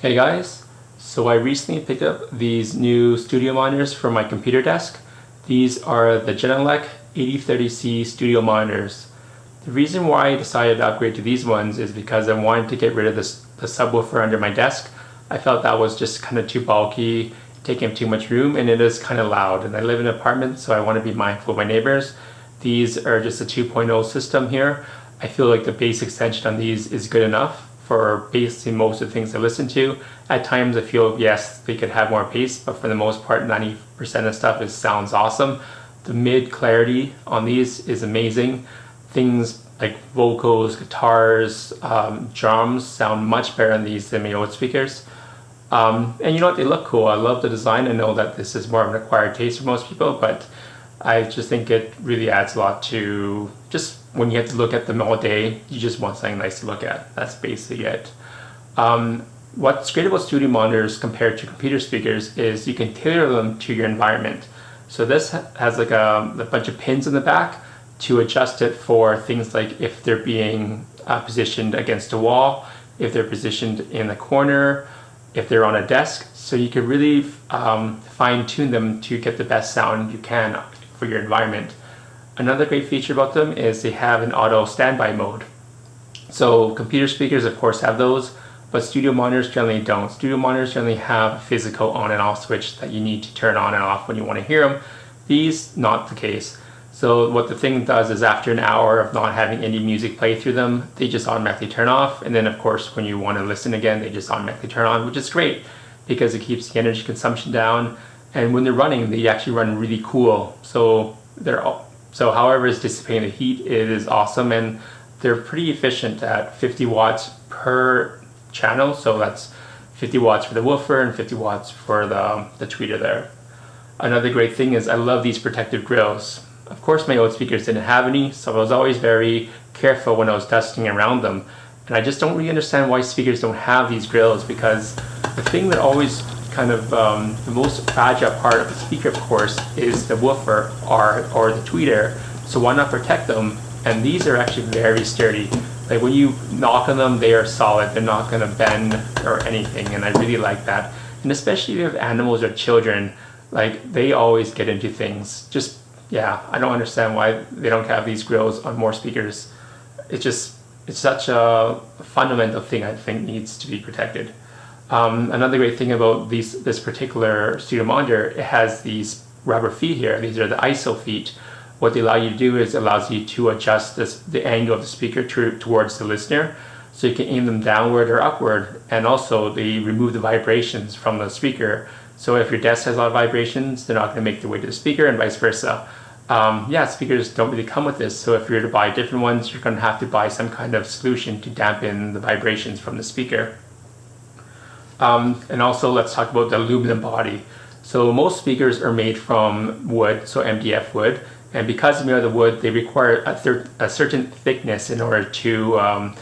Hey guys, so I recently picked up these new studio monitors for my computer desk. These are the Genelec 8030C studio monitors. The reason why I decided to upgrade to these ones is because I wanted to get rid of the subwoofer under my desk. I felt that was just kind of too bulky, taking up too much room, and it is kind of loud. And I live in an apartment, so I want to be mindful of my neighbors. These are just a 2.0 system here. I feel like the bass extension on these is good enough for basically most of the things I listen to. At times I feel, yes, they could have more bass, but for the most part, 90% of stuff sounds awesome. The mid clarity on these is amazing. Things like vocals, guitars, drums sound much better on these than my old speakers. And you know what, they look cool. I love the design. I know that this is more of an acquired taste for most people, but I just think it really adds a lot to just when you have to look at them all day, you just want something nice to look at. That's basically it. What's great about studio monitors compared to computer speakers is you can tailor them to your environment. So this has like a bunch of pins in the back to adjust it for things like if they're being positioned against a wall, if they're positioned in a corner, if they're on a desk. So you can really fine tune them to get the best sound you can for your environment. Another great feature about them is they have an auto standby mode. So computer speakers of course have those, but studio monitors generally don't. Studio monitors generally have a physical on and off switch that you need to turn on and off when you want to hear them. These, not the case. So what the thing does is after an hour of not having any music play through them, they just automatically turn off. And then of course when you want to listen again, they just automatically turn on, which is great because it keeps the energy consumption down. And when they're running, they actually run really cool. So however it's dissipating the heat, it is awesome, and they're pretty efficient at 50 watts per channel. So that's 50 watts for the woofer and 50 watts for the tweeter there. Another great thing is I love these protective grills. Of course my old speakers didn't have any, so I was always very careful when I was dusting around them. And I just don't really understand why speakers don't have these grills, because the thing that always kind of the most fragile part of the speaker, of course, is the woofer or the tweeter. So why not protect them? And these are actually very sturdy. Like when you knock on them, they are solid. They're not going to bend or anything, and I really like that. And especially if you have animals or children, like they always get into things. Just yeah, I don't understand why they don't have these grills on more speakers. It's such a fundamental thing I think needs to be protected. Another great thing about this particular studio monitor, it has these rubber feet here. These are the ISO feet. What they allow you to do is it allows you to adjust the angle of the speaker towards the listener. So you can aim them downward or upward, and also they remove the vibrations from the speaker. So if your desk has a lot of vibrations, they're not going to make their way to the speaker, and vice versa. Yeah, speakers don't really come with this, so if you're to buy different ones, you're going to have to buy some kind of solution to dampen the vibrations from the speaker. And also let's talk about the aluminum body. So most speakers are made from wood, so MDF wood, and because they're made out of wood, they require a certain thickness in order to,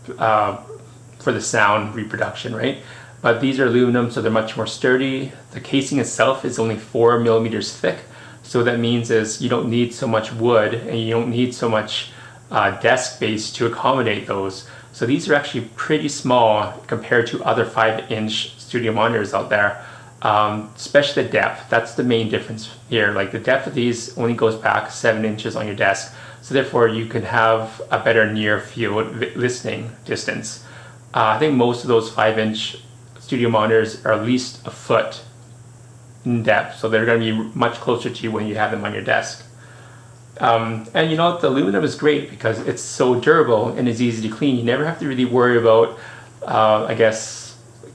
for the sound reproduction, right? But these are aluminum, so they're much more sturdy. The casing itself is only 4 millimeters thick, so that means is you don't need so much wood and you don't need so much desk space to accommodate those. So these are actually pretty small compared to other 5-inch studio monitors out there, especially the depth. That's the main difference here. Like the depth of these only goes back 7 inches on your desk, so therefore you can have a better near field listening distance. I think most of those 5-inch studio monitors are at least a foot in depth, so they're going to be much closer to you when you have them on your desk. And you know, the aluminum is great because it's so durable and it's easy to clean. You never have to really worry about,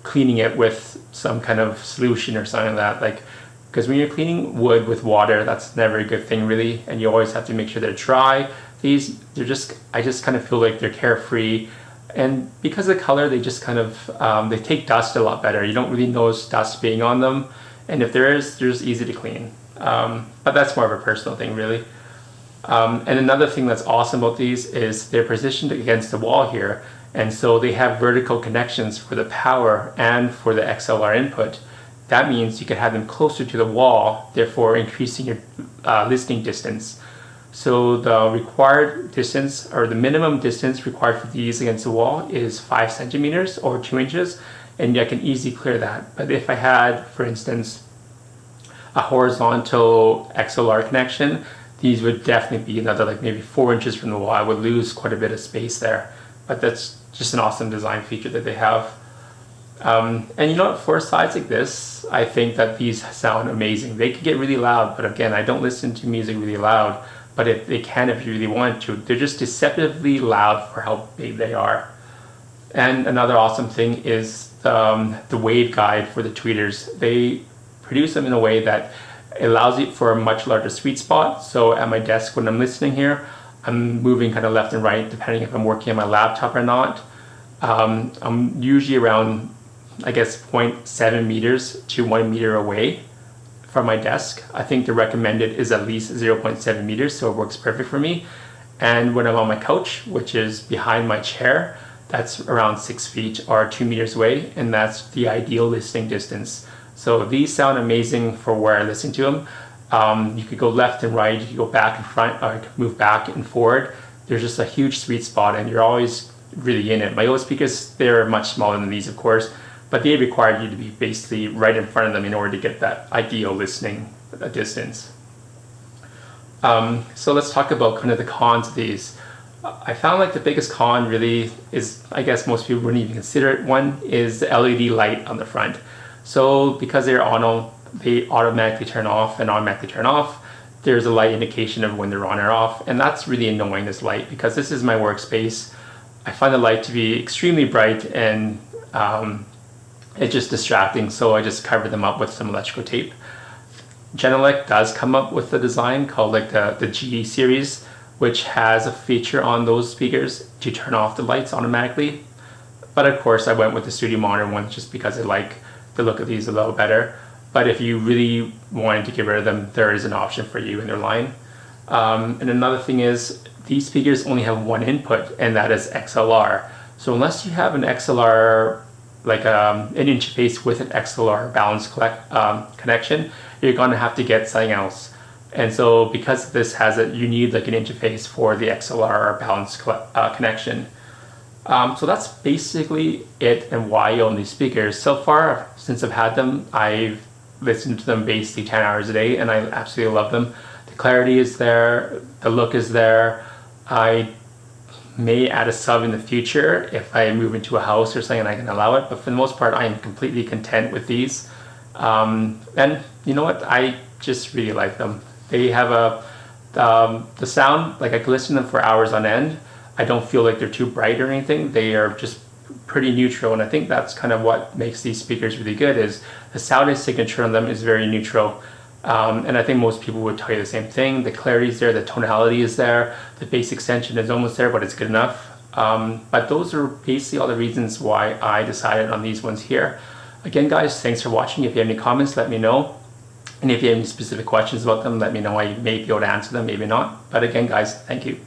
cleaning it with some kind of solution or something like that. Like, because when you're cleaning wood with water, that's never a good thing really, and you always have to make sure they're dry. I just kind of feel like they're carefree, and because of the color, they just kind of, they take dust a lot better. You don't really notice dust being on them, and if there is, they're just easy to clean. But that's more of a personal thing really. And another thing that's awesome about these is they're positioned against the wall here, and so they have vertical connections for the power and for the XLR input. That means you can have them closer to the wall, therefore increasing your listening distance. So the required distance, or the minimum distance required for these against the wall, is 5 centimeters or 2 inches, and I can easily clear that. But if I had, for instance, a horizontal XLR connection, these would definitely be another like maybe 4 inches from the wall. I would lose quite a bit of space there. But that's just an awesome design feature that they have. And you know what, for sides like this, I think that these sound amazing. They can get really loud, but again, I don't listen to music really loud, but if they can, if you really want to, they're just deceptively loud for how big they are. And another awesome thing is the waveguide for the tweeters. They produce them in a way that allows it for a much larger sweet spot. So at my desk when I'm listening here, I'm moving kind of left and right depending if I'm working on my laptop or not. I'm usually around, I guess, 0.7 meters to 1 meter away from my desk. I think the recommended is at least 0.7 meters, so it works perfect for me. And when I'm on my couch, which is behind my chair, that's around 6 feet or 2 meters away, and that's the ideal listening distance. So these sound amazing for where I listen to them. You could go left and right, you could go back and front, or move back and forward. There's just a huge sweet spot, and you're always really in it. My old speakers, they're much smaller than these, of course, but they require you to be basically right in front of them in order to get that ideal listening distance. So let's talk about kind of the cons of these. I found like the biggest con really is, I guess most people wouldn't even consider it one, is the LED light on the front. So because they're auto, they automatically turn off and automatically turn off. There's a light indication of when they're on or off, and that's really annoying, this light, because this is my workspace. I find the light to be extremely bright, and it's just distracting, so I just cover them up with some electrical tape. Genelec does come up with a design called like the G series, which has a feature on those speakers to turn off the lights automatically. But of course I went with the Studio Monitor one just because I like the look of these a little better. But if you really wanted to get rid of them, there is an option for you in their line. And another thing is, these speakers only have one input, and that is XLR. So unless you have an XLR, like an interface with an XLR balance connection, you're gonna have to get something else. And so because this has it, you need like an interface for the XLR balance connection. So that's basically it and why I own these speakers. So far, since I've had them, I've listened to them basically 10 hours a day, and I absolutely love them. The clarity is there, the look is there. I may add a sub in the future if I move into a house or something and I can allow it, but for the most part I am completely content with these. And you know what, I just really like them. They have the sound, like I could listen to them for hours on end. I don't feel like they're too bright or anything. They are just pretty neutral, and I think that's kind of what makes these speakers really good, is the sound signature on them is very neutral. And I think most people would tell you the same thing. The clarity is there, the tonality is there, the bass extension is almost there, but it's good enough. But those are basically all the reasons why I decided on these ones here. Again, guys, thanks for watching. If you have any comments, let me know. And if you have any specific questions about them, let me know. I may be able to answer them, maybe not. But again, guys, thank you.